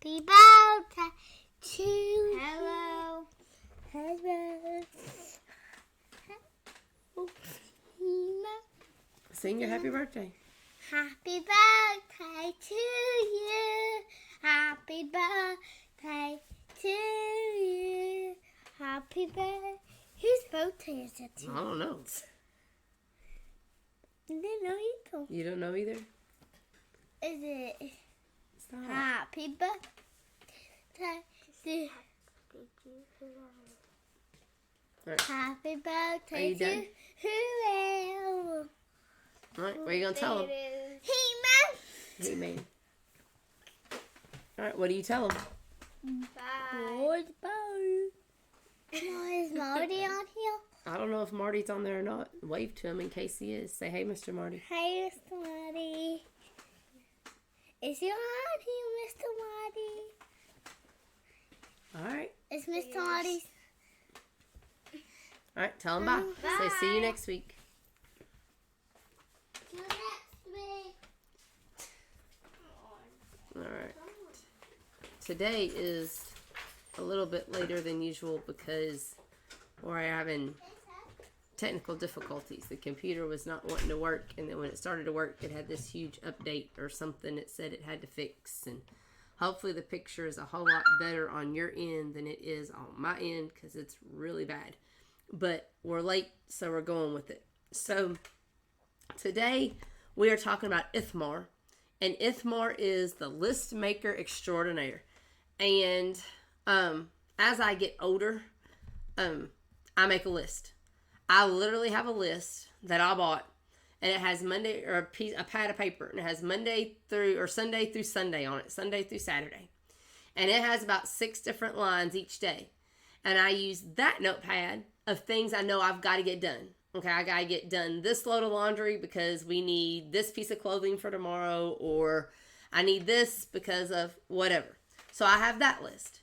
Happy birthday to you. Hello. Sing your happy birthday. Happy birthday to you. Happy birthday to you. Happy birthday. Whose birthday is it today? I don't know. I didn't know either. You don't know either? Is it Stop. happy birthday to All right. Happy Are birthday you to done? who? All right. What are you going to tell him? He man. Hey, man. All right. What do you tell him? Bye. Is Marty on here? I don't know if Marty's on there or not. Wave to him in case he is. Say, hey, Mr. Marty. Hey, Mr. Marty. Is you on here, Mr. Marty? All right. Is Mr. Marty? All right. Tell him bye. Say, see you next week. See you next week. All right. Today is a little bit later than usual because we're having technical difficulties. The computer was not wanting to work, and then when it started to work, it had this huge update or something it said it had to fix. And hopefully the picture is a whole lot better on your end than it is on my end because it's really bad. But we're late, so we're going with it. So today we are talking about Ithamar, and Ithamar is the list maker extraordinaire. And as I get older, I make a list. I literally have a list that I bought, and it has Monday or a pad of paper, and it has Sunday through Sunday on it, Sunday through Saturday, and it has about 6 different lines each day. And I use that notepad of things I know I've got to get done. Okay, I got to get done this load of laundry because we need this piece of clothing for tomorrow, or I need this because of whatever. So I have that list.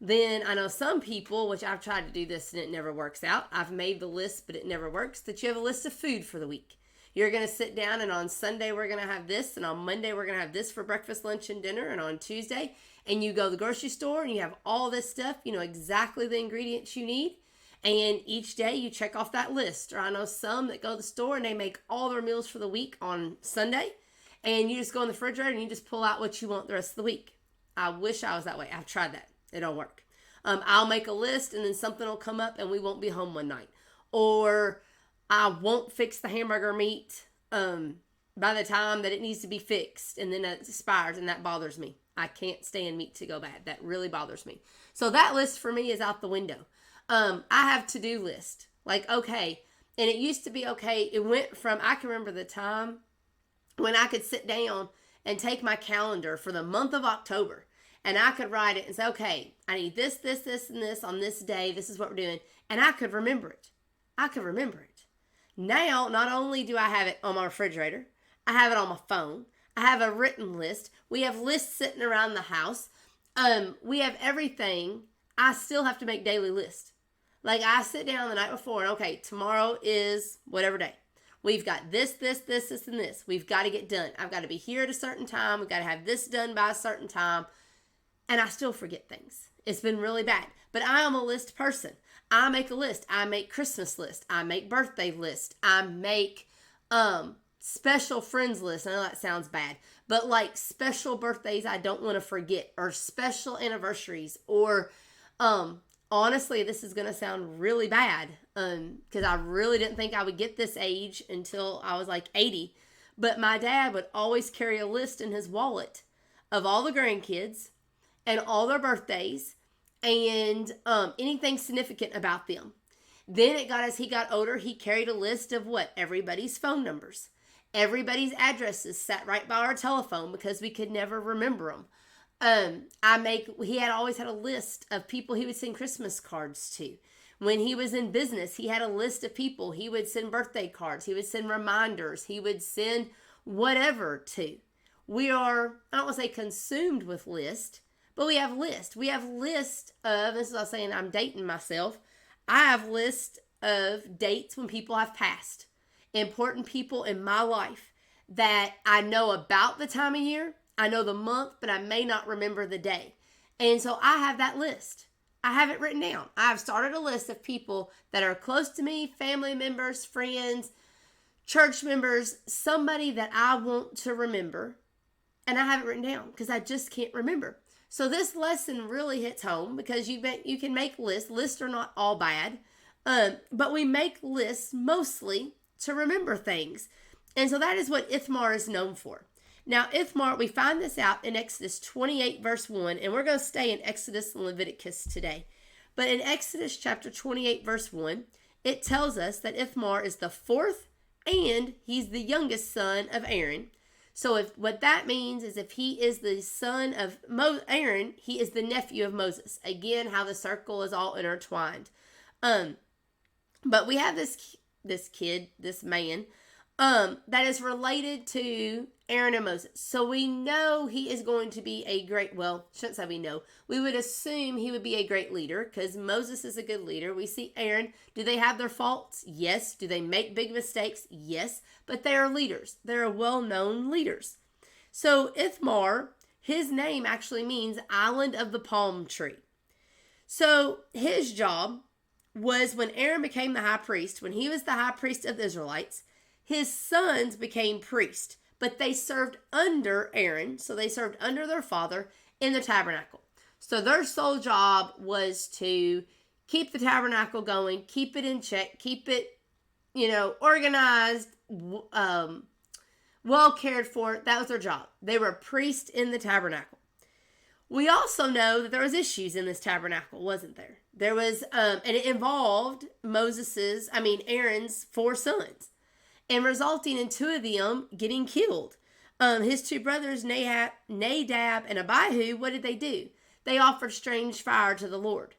Then I know some people, which I've tried to do this and it never works out. I've made the list, but it never works, that you have a list of food for the week. You're going to sit down, and on Sunday we're going to have this, and on Monday we're going to have this for breakfast, lunch, and dinner, and on Tuesday, and you go to the grocery store and you have all this stuff, you know exactly the ingredients you need, and each day you check off that list. Or I know some that go to the store and they make all their meals for the week on Sunday, and you just go in the refrigerator and you just pull out what you want the rest of the week. I wish I was that way. I've tried that. It don't work. I'll make a list, and then something will come up and we won't be home one night. Or I won't fix the hamburger meat by the time that it needs to be fixed, and then it expires, and that bothers me. I can't stand meat to go bad. That really bothers me. So that list for me is out the window. I have to-do list. Like, okay, and it used to be okay. It went from, I can remember the time when I could sit down and take my calendar for the month of October, and I could write it and say, okay, I need this, this, this, and this on this day. This is what we're doing. And I could remember it. Now, not only do I have it on my refrigerator, I have it on my phone. I have a written list. We have lists sitting around the house. We have everything. I still have to make daily lists. Like, I sit down the night before and, okay, tomorrow is whatever day. We've got this, and this. We've got to get done. I've got to be here at a certain time. We've got to have this done by a certain time. And I still forget things. It's been really bad. But I am a list person. I make a list. I make Christmas lists. I make birthday lists. I make special friends lists. I know that sounds bad. But like special birthdays I don't want to forget. Or special anniversaries. Or honestly, this is going to sound really bad. Because I really didn't think I would get this age until I was like 80. But my dad would always carry a list in his wallet of all the grandkids and all their birthdays and anything significant about them. Then as he got older, he carried a list of everybody's phone numbers. Everybody's addresses sat right by our telephone because we could never remember them. He had always had a list of people he would send Christmas cards to. When he was in business, he had a list of people he would send birthday cards. He would send reminders. He would send whatever to. We are, I don't want to say consumed with lists, but we have lists. We have lists of, this is what I'm saying, I'm dating myself. I have lists of dates when people have passed. Important people in my life that I know about the time of year I know the month, but I may not remember the day. And so I have that list. I have it written down. I've started a list of people that are close to me, family members, friends, church members, somebody that I want to remember. And I have it written down because I just can't remember. So this lesson really hits home because you can make lists. Lists are not all bad. But we make lists mostly to remember things. And so that is what Ithamar is known for. Now, Ithamar, we find this out in Exodus 28, verse 1, and we're going to stay in Exodus and Leviticus today. But in Exodus chapter 28, verse 1, it tells us that Ithamar is the fourth and he's the youngest son of Aaron. So what that means is if he is the son of Aaron, he is the nephew of Moses. Again, how the circle is all intertwined. But we have this kid, this man, that is related to Aaron and Moses. So we know he is going to be a great, well, shouldn't say we know. We would assume he would be a great leader because Moses is a good leader. We see Aaron. Do they have their faults? Yes. Do they make big mistakes? Yes. But they are leaders. They're well-known leaders. So Ithamar, his name actually means island of the palm tree. So his job was when Aaron became the high priest, when he was the high priest of the Israelites, his sons became priests. But they served under Aaron, so they served under their father in the tabernacle. So their sole job was to keep the tabernacle going, keep it in check, keep it, organized, well cared for. That was their job. They were priests in the tabernacle. We also know that there was issues in this tabernacle, wasn't there? There was, and it involved Aaron's 4 sons. And resulting in 2 of them getting killed. His 2 brothers, Nadab and Abihu, what did they do? They offered strange fire to the Lord.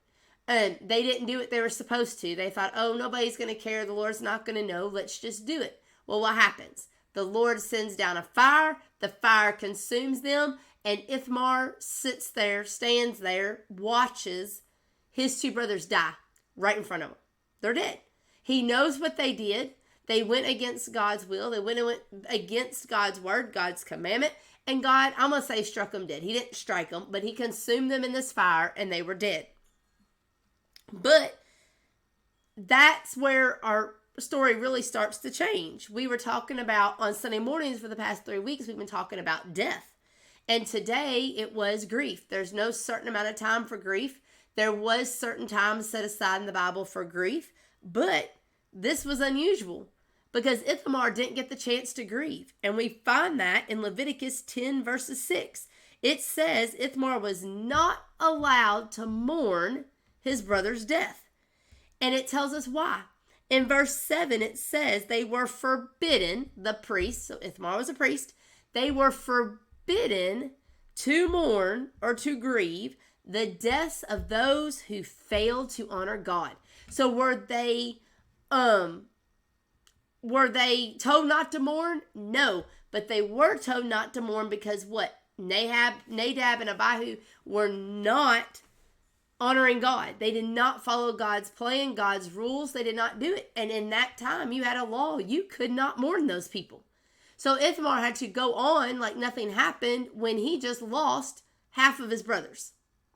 They didn't do what they were supposed to. They thought, nobody's going to care. The Lord's not going to know. Let's just do it. Well, what happens? The Lord sends down a fire. The fire consumes them. And Ithamar stands there, watches his 2 brothers die right in front of him. They're dead. He knows what they did. They went against God's will. They went against God's word, God's commandment. And God, I'm going to say, struck them dead. He didn't strike them, but he consumed them in this fire and they were dead. But that's where our story really starts to change. We were talking about, on Sunday mornings for the past 3 weeks, we've been talking about death. And today it was grief. There's no certain amount of time for grief. There was certain times set aside in the Bible for grief, but this was unusual because Ithamar didn't get the chance to grieve. And we find that in Leviticus 10 verses 6. It says Ithamar was not allowed to mourn his brother's death. And it tells us why. In verse 7, it says they were forbidden, the priests, so Ithamar was a priest, they were forbidden to mourn or to grieve the deaths of those who failed to honor God. So were they told not to mourn? No, but they were told not to mourn because what? Nadab and Abihu were not honoring God. They did not follow God's plan, God's rules. They did not do it. And in that time, you had a law. You could not mourn those people. So Ithamar had to go on like nothing happened when he just lost half of his brothers.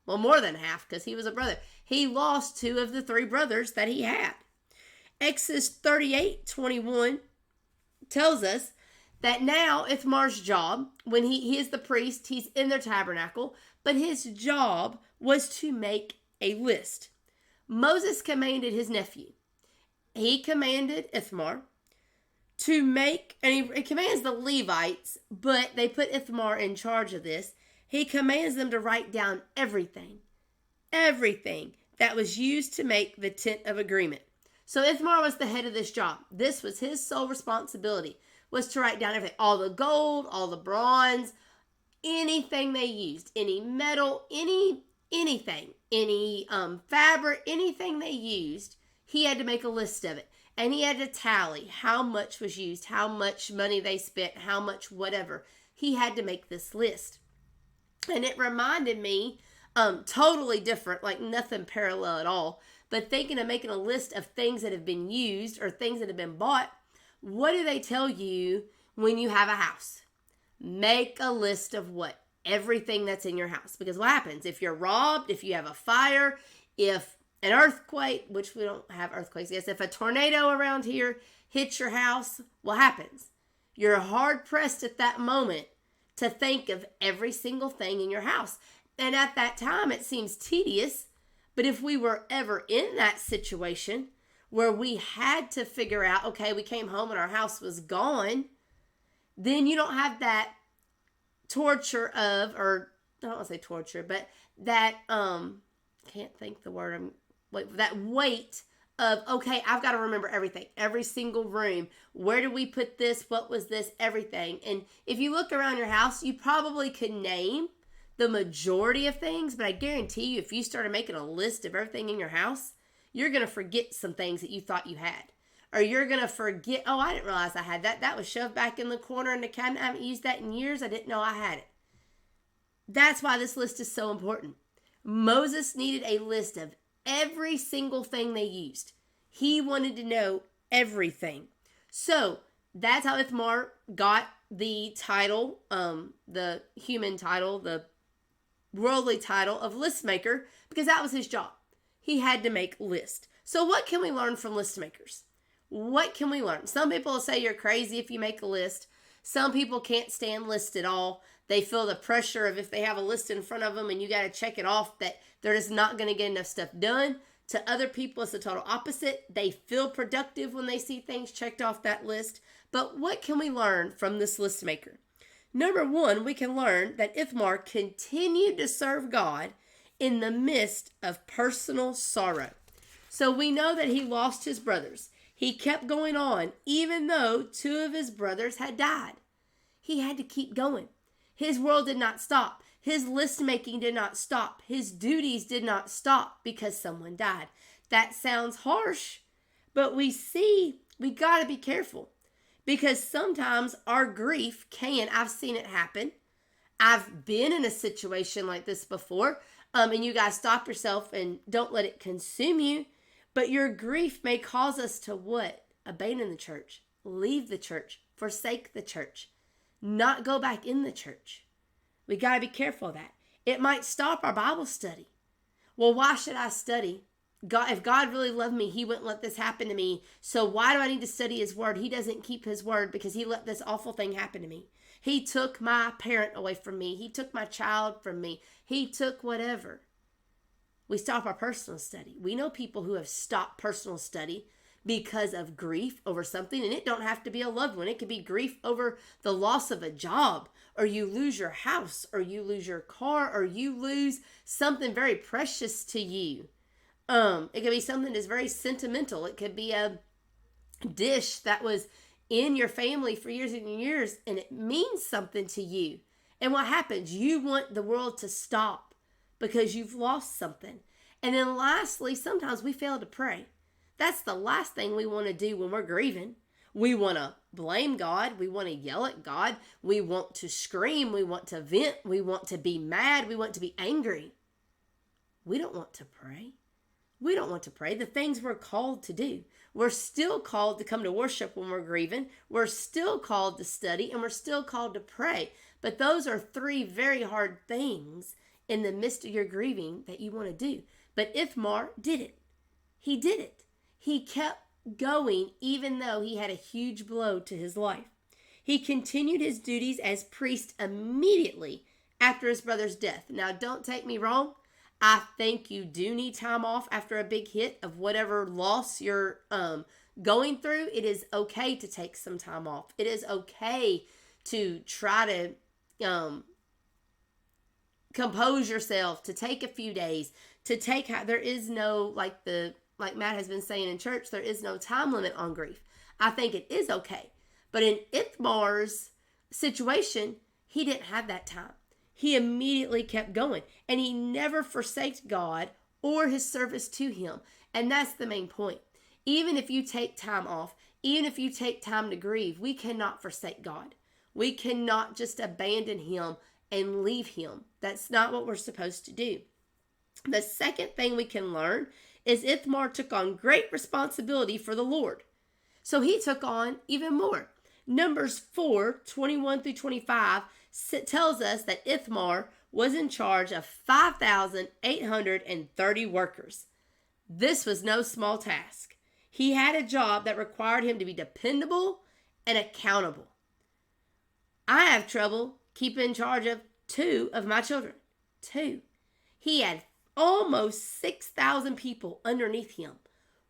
Well, more than half because he was a brother. He lost 2 of the 3 brothers that he had. Exodus 38:21 tells us that now Ithamar's job, when he is the priest, he's in their tabernacle, but his job was to make a list. Moses commanded his nephew. He commanded Ithamar to make, and he commands the Levites, but they put Ithamar in charge of this. He commands them to write down everything that was used to make the tent of agreement. So Ithamar was the head of this job. This was his sole responsibility, was to write down everything. All the gold, all the bronze, anything they used, any metal, anything, any fabric, anything they used, he had to make a list of it. And he had to tally how much was used, how much money they spent, how much whatever. He had to make this list. And it reminded me, totally different, like nothing parallel at all, but thinking of making a list of things that have been used or things that have been bought. What do they tell you when you have a house? Make a list of what? Everything that's in your house. Because what happens? If you're robbed, if you have a fire, if an earthquake, which we don't have earthquakes, yes, if a tornado around here hits your house, what happens? You're hard pressed at that moment to think of every single thing in your house. And at that time, it seems tedious. But if we were ever in that situation where we had to figure out, okay, we came home and our house was gone, then you don't have that torture of, or I don't want to say torture, but that, can't think the word, that weight of, okay, I've got to remember everything, every single room. Where did we put this? What was this? Everything. And if you look around your house, you probably could name the majority of things, but I guarantee you, if you started making a list of everything in your house, you're going to forget some things that you thought you had. Or you're going to forget, oh, I didn't realize I had that. That was shoved back in the corner in the cabinet. I haven't used that in years. I didn't know I had it. That's why this list is so important. Moses needed a list of every single thing they used. He wanted to know everything. So that's how Ithamar got the title, the human title, the worldly title of list maker, because that was his job. He had to make lists. So what can we learn from list makers? What can we learn? Some people will say you're crazy if you make a list. Some people can't stand lists at all. They feel the pressure of if they have a list in front of them and you got to check it off, that they're just not going to get enough stuff done. To other people, it's the total opposite. They feel productive when they see things checked off that list. But what can we learn from this list maker? Number one, we can learn that Ithamar continued to serve God in the midst of personal sorrow. So we know that he lost his brothers. He kept going on, even though two of his brothers had died. He had to keep going. His world did not stop. His list making did not stop. His duties did not stop because someone died. That sounds harsh, but we got to be careful. Because sometimes our grief I've seen it happen. I've been in a situation like this before. And you guys stop yourself and don't let it consume you. But your grief may cause us to what? Abandon the church, leave the church, forsake the church, not go back in the church. We got to be careful of that. It might stop our Bible study. Well, why should I study? God, if God really loved me, he wouldn't let this happen to me. So why do I need to study his word? He doesn't keep his word because he let this awful thing happen to me. He took my parent away from me. He took my child from me. He took whatever. We stop our personal study. We know people who have stopped personal study because of grief over something, and it don't have to be a loved one. It could be grief over the loss of a job, or you lose your house, or you lose your car, or you lose something very precious to you. It could be something that's very sentimental. It could be a dish that was in your family for years and years, and it means something to you. And what happens? You want the world to stop because you've lost something. And then lastly, sometimes we fail to pray. That's the last thing we want to do when we're grieving. We want to blame God. We want to yell at God. We want to scream. We want to vent. We want to be mad. We want to be angry. We don't want to pray. We don't want to pray the things we're called to do. We're still called to come to worship when we're grieving. We're still called to study, and we're still called to pray. But those are three very hard things in the midst of your grieving that you want to do. But Ithamar did it. He did it. He kept going even though he had a huge blow to his life. He continued his duties as priest immediately after his brother's death. Now, don't take me wrong. I think you do need time off after a big hit of whatever loss you're going through. It is okay to take some time off. It is okay to try to compose yourself, to take a few days, to take, there is no, like Matt has been saying in church, there is no time limit on grief. I think it is okay. But in Ithamar's situation, he didn't have that time. He immediately kept going, and he never forsaked God or his service to him. And that's the main point. Even if you take time off, even if you take time to grieve, we cannot forsake God. We cannot just abandon him and leave him. That's not what we're supposed to do. The second thing we can learn is Ithamar took on great responsibility for the Lord. So he took on even more. Numbers 4:21 through 25 tells us that Ithamar was in charge of 5,830 workers. This was no small task. He had a job that required him to be dependable and accountable. I have trouble keeping charge of 2 of my children. 2. He had almost 6,000 people underneath him,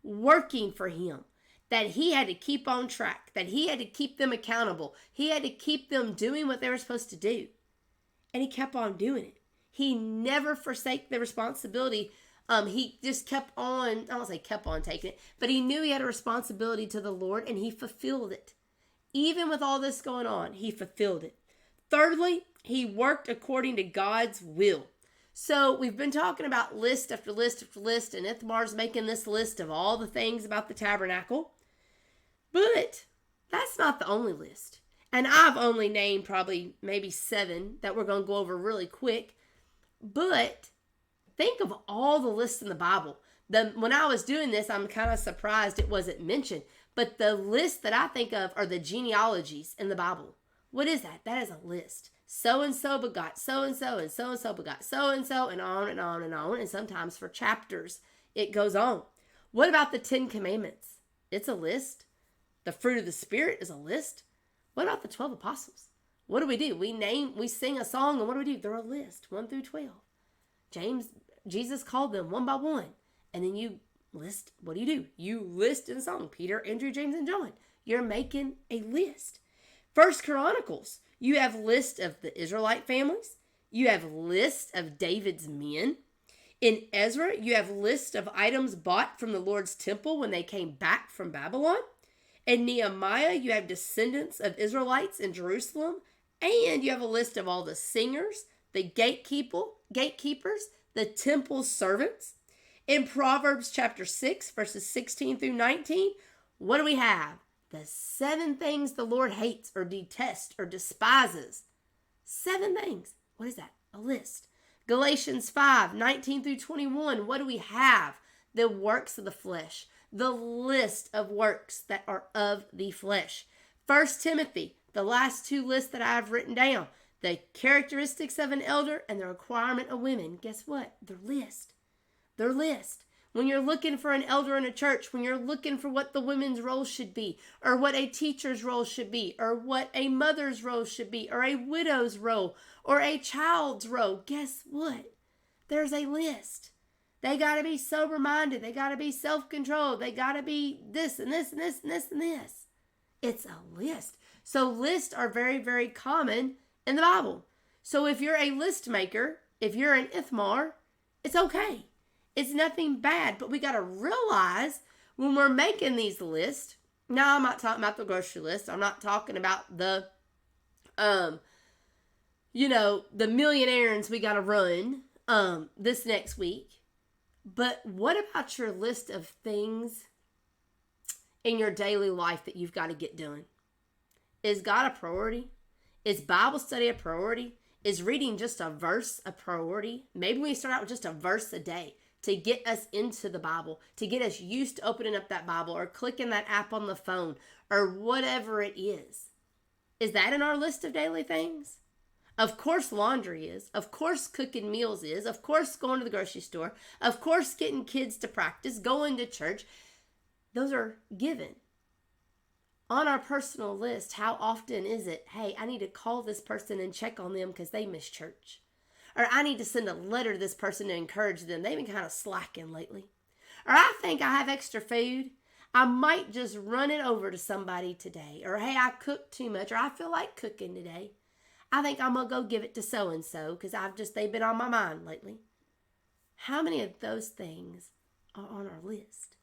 working for him, that he had to keep on track, that he had to keep them accountable. He had to keep them doing what they were supposed to do. And he kept on doing it. He never forsake the responsibility. He just kept on, I won't say kept on taking it, but he knew he had a responsibility to the Lord and he fulfilled it. Even with all this going on, he fulfilled it. Thirdly, he worked according to God's will. So we've been talking about list after list after list, and Ithamar's making this list of all the things about the tabernacle. But that's not the only list. And I've only named probably maybe 7 that we're going to go over really quick. But think of all the lists in the Bible. When I was doing this, I'm kind of surprised it wasn't mentioned. But the list that I think of are the genealogies in the Bible. What is that? That is a list. So-and-so begot so-and-so, and so-and-so begot so-and-so, and on and on and on. And sometimes for chapters, it goes on. What about the 10 Commandments? It's a list. The fruit of the Spirit is a list. What about the 12 apostles? What do? We sing a song, and what do? They're a list, 1 through 12. Jesus called them one by one. And then you list, what do? You list in a song, Peter, Andrew, James, and John. You're making a list. First Chronicles, you have list of the Israelite families. You have list of David's men. In Ezra, you have list of items bought from the Lord's temple when they came back from Babylon. In Nehemiah, you have descendants of Israelites in Jerusalem. And you have a list of all the singers, the gatekeepers, the temple servants. In Proverbs chapter 6, verses 16 through 19, what do we have? The 7 things the Lord hates or detests or despises. 7 things. What is that? A list. Galatians 5, 19 through 21, what do we have? The works of the flesh. The list of works that are of the flesh. 1 Timothy, the last 2 lists that I've written down. The characteristics of an elder and the requirement of women. Guess what? They're list. They're list. When you're looking for an elder in a church, when you're looking for what the women's role should be, or what a teacher's role should be, or what a mother's role should be, or a widow's role, or a child's role, guess what? There's a list. They got to be sober-minded. They got to be self-controlled. They got to be this and this and this and this and this. It's a list. So lists are very, very common in the Bible. So if you're a list maker, if you're an Ithamar, it's okay. It's nothing bad, but we got to realize when we're making these lists. Now, I'm not talking about the grocery list. I'm not talking about the million errands we got to run this next week. But what about your list of things in your daily life that you've got to get done? Is God a priority? Is Bible study a priority? Is reading just a verse a priority? Maybe we start out with just a verse a day to get us into the Bible, to get us used to opening up that Bible or clicking that app on the phone or whatever it is. Is that in our list of daily things? Of course laundry is. Of course cooking meals is. Of course going to the grocery store. Of course getting kids to practice, going to church. Those are given. On our personal list, how often is it, hey, I need to call this person and check on them because they missed church? Or I need to send a letter to this person to encourage them. They've been kind of slacking lately. Or I think I have extra food. I might just run it over to somebody today. Or hey, I cooked too much. Or I feel like cooking today. I think I'm going to go give it to so-and-so because they've been on my mind lately. How many of those things are on our list?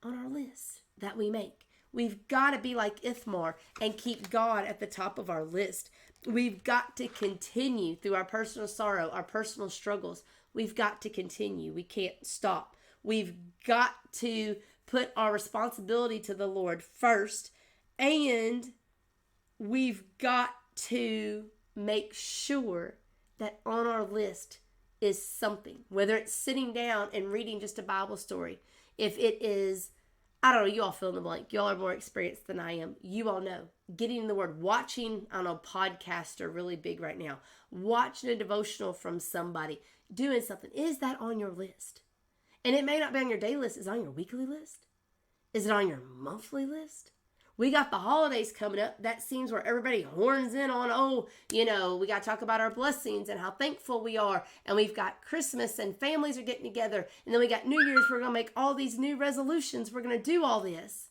On our list that we make. We've got to be like Ithamar and keep God at the top of our list. We've got to continue through our personal sorrow, our personal struggles. We've got to continue. We can't stop. We've got to put our responsibility to the Lord first, and we've got to make sure that on our list is something, whether it's sitting down and reading just a Bible story, if it is I don't know, you all fill in the blank. Y'all are more experienced than I am. You all know. Getting in the Word, watching, I know podcasts are really big right now. Watching a devotional from somebody, doing something. Is that on your list? And it may not be on your daily list. Is it on your weekly list? Is it on your monthly list? We got the holidays coming up. That seems where everybody horns in on, we got to talk about our blessings and how thankful we are. And we've got Christmas and families are getting together. And then we got New Year's. We're going to make all these new resolutions. We're going to do all this.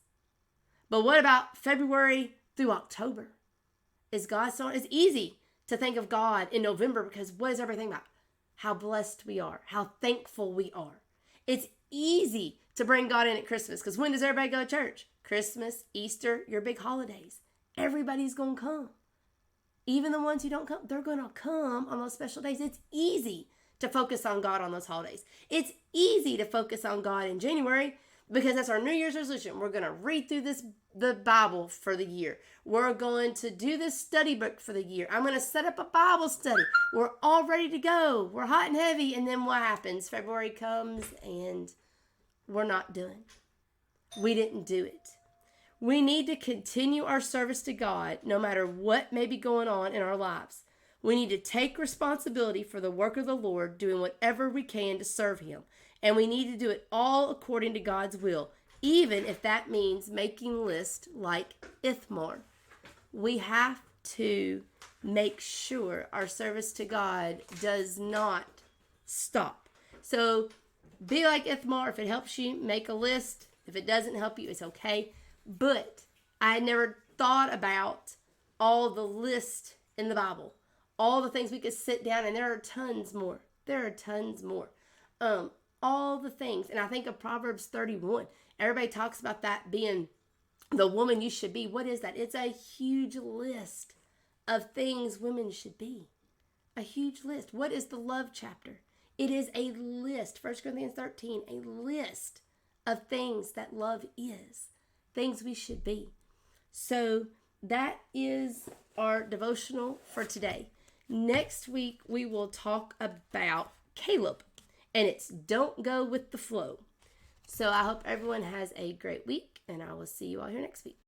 But what about February through October? Is God so? It's easy to think of God in November because what is everything about? How blessed we are. How thankful we are. It's easy to bring God in at Christmas because when does everybody go to church? Christmas, Easter, your big holidays. Everybody's going to come. Even the ones who don't come, they're going to come on those special days. It's easy to focus on God on those holidays. It's easy to focus on God in January because that's our New Year's resolution. We're going to read through the Bible for the year. We're going to do this study book for the year. I'm going to set up a Bible study. We're all ready to go. We're hot and heavy. And then what happens? February comes and we're not done. We didn't do it. We need to continue our service to God no matter what may be going on in our lives. We need to take responsibility for the work of the Lord, doing whatever we can to serve Him. And we need to do it all according to God's will, even if that means making lists like Ithamar. We have to make sure our service to God does not stop. So be like Ithamar. If it helps you, make a list. If it doesn't help you, it's okay. But I never thought about all the lists in the Bible. All the things we could sit down, and there are tons more. All the things. And I think of Proverbs 31. Everybody talks about that being the woman you should be. What is that? It's a huge list of things women should be. A huge list. What is the love chapter? It is a list. 1 Corinthians 13, a list of things that love is, things we should be. So that is our devotional for today. Next week, we will talk about Caleb, and it's don't go with the flow. So I hope everyone has a great week, and I will see you all here next week.